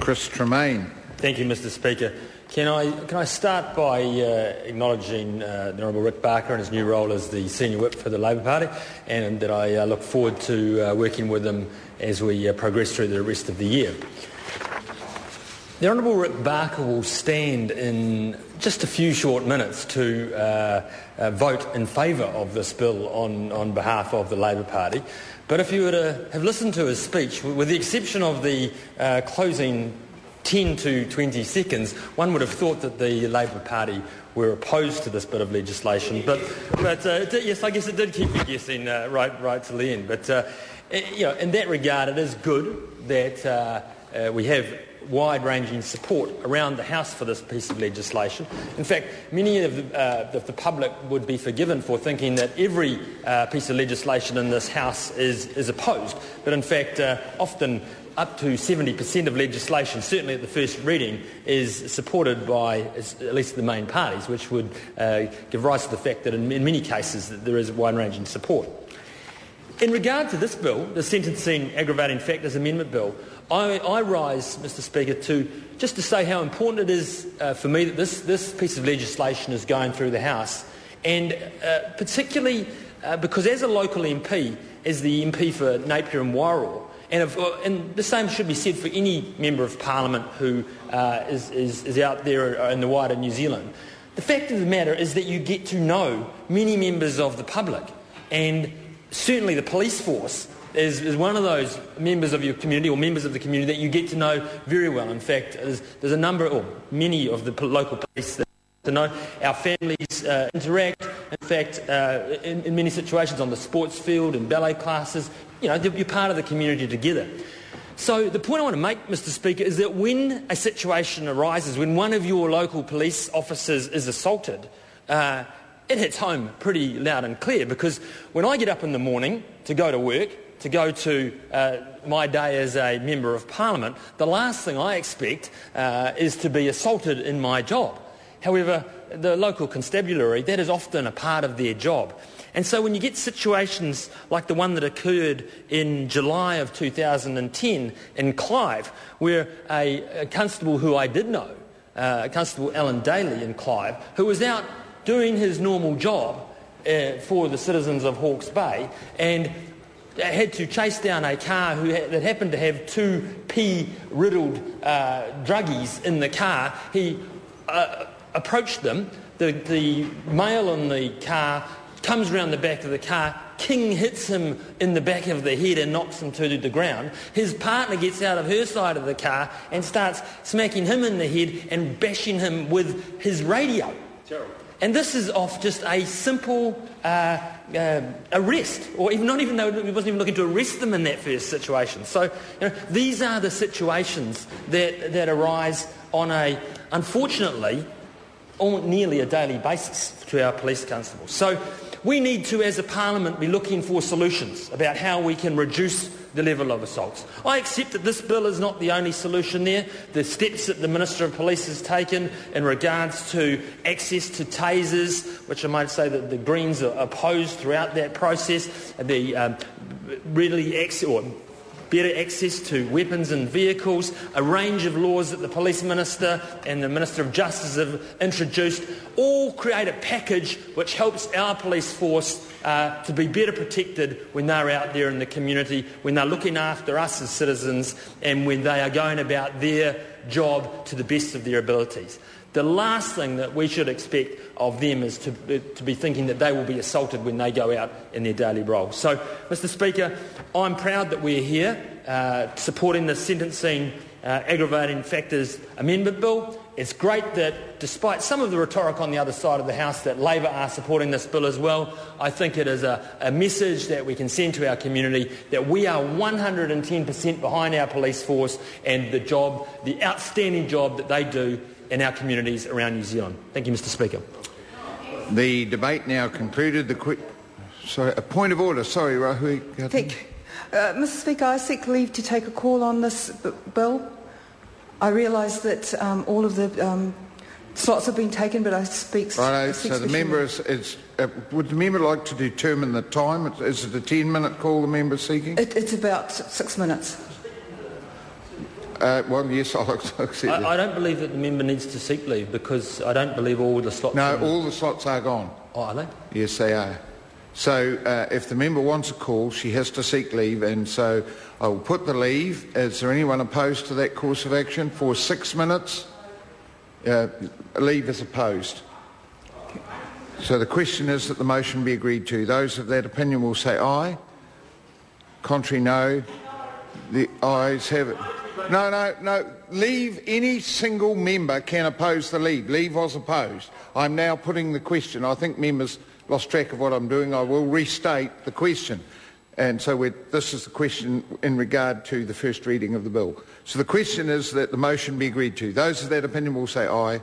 Chris Tremaine. Thank you, Mr Speaker. Can I start by acknowledging the Honourable Rick Barker and his new role as the Senior Whip for the Labor Party, and that I look forward to working with him as we progress through the rest of the year. The Honourable Rick Barker will stand in just a few short minutes to vote in favour of this bill on behalf of the Labor Party. But if you were to have listened to his speech, with the exception of the closing 10 to 20 seconds, one would have thought that the Labor Party were opposed to this bit of legislation. But yes, I guess it did keep you guessing right to the end. But in that regard, it is good that we have wide-ranging support around the House for this piece of legislation. In fact, many of the public would be forgiven for thinking that every piece of legislation in this House is opposed. But in fact, often up to 70% of legislation, certainly at the first reading, is supported by at least the main parties, which would give rise to the fact that in many cases that there is wide-ranging support. In regard to this bill, the Sentencing Aggravating Factors Amendment Bill, I rise, Mr Speaker, just to say how important it is for me that this piece of legislation is going through the House, and particularly because as a local MP, as the MP for Napier and Wairoa, and the same should be said for any Member of Parliament who is out there in the wider New Zealand, the fact of the matter is that you get to know many members of the public, and certainly the police force is one of those members of your community or members of the community that you get to know very well. In fact, there's a number, or many of the local police that to know. Our families interact. In fact, in many situations on the sports field and ballet classes, you're part of the community together. So the point I want to make, Mr Speaker, is that when a situation arises, when one of your local police officers is assaulted, it hits home pretty loud and clear, because when I get up in the morning to go to work, to go to my day as a Member of Parliament, the last thing I expect is to be assaulted in my job. However, the local constabulary, that is often a part of their job. And so when you get situations like the one that occurred in July of 2010 in Clive, where a constable who I did know, Constable Alan Daly in Clive, who was out doing his normal job for the citizens of Hawke's Bay, and had to chase down a car that happened to have two pea-riddled druggies in the car. He approached them. The male in the car comes round the back of the car. King hits him in the back of the head and knocks him to the ground. His partner gets out of her side of the car and starts smacking him in the head and bashing him with his radio. Terrible. And this is off just a simple arrest, or not even though he wasn't even looking to arrest them in that first situation. So these are the situations that arise on unfortunately, nearly a daily basis to our police constables. So we need to, as a Parliament, be looking for solutions about how we can reduce the level of assaults. I accept that this bill is not the only solution there. The steps that the Minister of Police has taken in regards to access to tasers, which I might say that the Greens are opposed throughout that process, the better access to weapons and vehicles, a range of laws that the Police Minister and the Minister of Justice have introduced, all create a package which helps our police force to be better protected when they're out there in the community, when they're looking after us as citizens, and when they are going about their job to the best of their abilities. The last thing that we should expect of them is to be thinking that they will be assaulted when they go out in their daily role. So, Mr Speaker, I'm proud that we're here supporting the Sentencing Aggravating Factors Amendment Bill. It's great that, despite some of the rhetoric on the other side of the House, that Labor are supporting this bill as well. I think it is a message that we can send to our community that we are 110% behind our police force and the outstanding job that they do in our communities around New Zealand. Thank you, Mr Speaker. The debate now concluded. A point of order. Sorry, Rahui. Thank you. Mr Speaker, I seek leave to take a call on this bill. I realise that all of the slots have been taken, but I speak... Right, so the member would the member like to determine the time? Is it a 10-minute call the member is seeking? It's about 6 minutes. Well, yes, I'll accept that. I don't believe that the member needs to seek leave because I don't believe all the slots... No, all the slots are gone. Oh, are they? Yes, they are. So if the member wants a call, she has to seek leave, and so I will put the leave. Is there anyone opposed to that course of action for 6 minutes? Leave is opposed. So the question is that the motion be agreed to. Those of that opinion will say aye. Contrary, no. The ayes have it. No. Leave, any single member can oppose the leave. Leave was opposed. I'm now putting the question. I think members lost track of what I'm doing. I will restate the question. And so this is the question in regard to the first reading of the bill. So the question is that the motion be agreed to. Those of that opinion will say aye.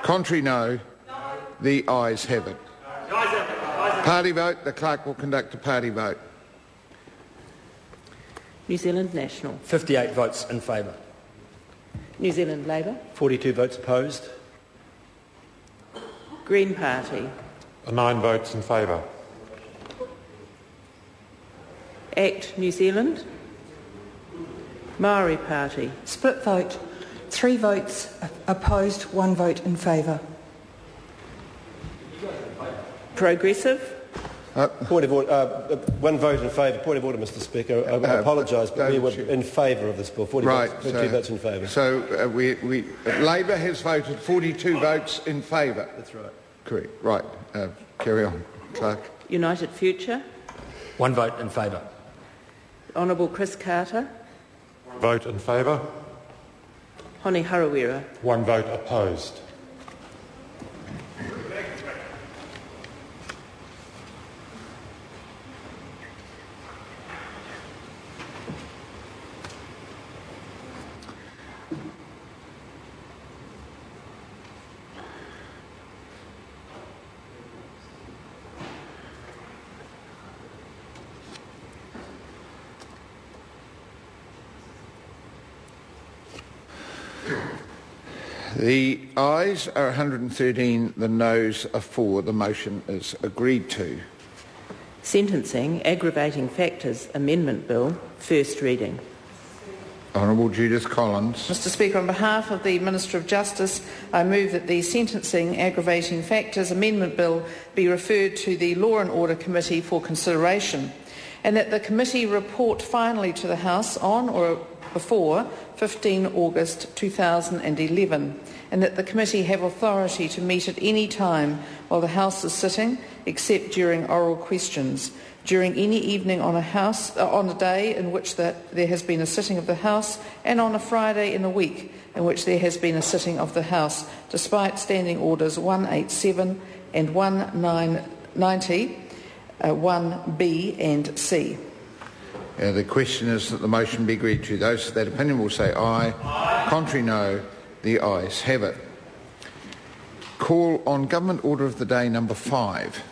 Contrary, no. The ayes have it. Party vote. The clerk will conduct a party vote. New Zealand National. 58 votes in favour. New Zealand Labour. 42 votes opposed. Green Party. 9 votes in favour. ACT New Zealand. Maori Party. Split vote. 3 votes opposed, 1 vote in favour. Progressive. Point of order, 1 vote in favour. Point of order, Mr Speaker. I apologise, but we were in favour of this bill. 42 votes in favour. So Labour has voted 42 votes in favour. That's right. Correct. Right. Carry on, Clerk. United Future. 1 vote in favour. Honourable Chris Carter. Vote in favour. Honi Harawira. 1 vote opposed. The ayes are 113, the noes are 4. The motion is agreed to. Sentencing Aggravating Factors Amendment Bill, first reading. Honourable Judith Collins. Mr Speaker, on behalf of the Minister of Justice, I move that the Sentencing Aggravating Factors Amendment Bill be referred to the Law and Order Committee for consideration, and that the committee report finally to the House on or before 15 August 2011, and that the committee have authority to meet at any time while the House is sitting, except during oral questions, during any evening on a day in which there has been a sitting of the House, and on a Friday in a week in which there has been a sitting of the House, despite Standing Orders 187 and 1990, 1B and C. The question is that the motion be agreed to. Those of that opinion will say aye. Aye. Contrary, no. The ayes have it. Call on Government Order of the Day number 5.